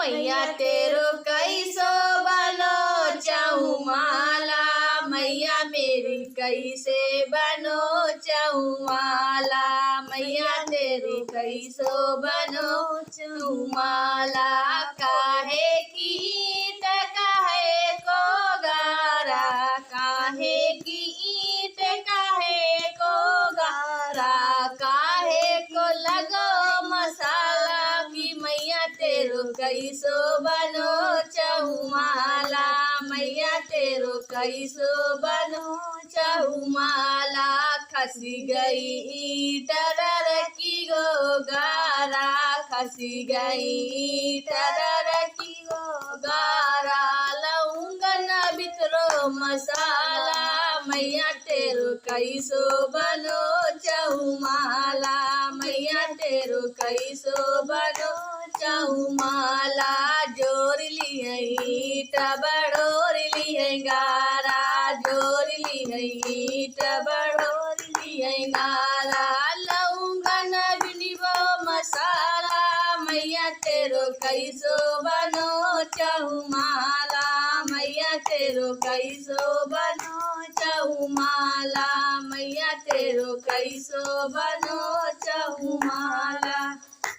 मैया तेरो कैसो बनो चौमाला, मैया मेरी कैसे बनो चौमाला, मैया तेरी कैसो बनो चौमाला। काहे की ईंट काहे को गारा, काहे की ईंट काहे को गारा, काहे को लगो मसाला की मैया तेरो कैसो बनो चौमाला, मैया तेरो कैसो बनो चौमाला। खसी गई ईंट रखी गो गारा, खसी गई ईंट रखी गो गारा, लौंगन बितरो मसाला, मैया तेरो कैसो बनो चौमाला, मैया तेरो कैसो बनो चौमाला। जोर लिए ईंट बड़ोर लिए गारा, जोर लिए ईंट बड़ोर लिए गारा, लौंगन बिनिबो मसाला, मैया तेरो कैसो बनो चौमाला, मैया तेरो कैसो बनो चौमाला, मैया तेरो कैसो बनो चौमाला।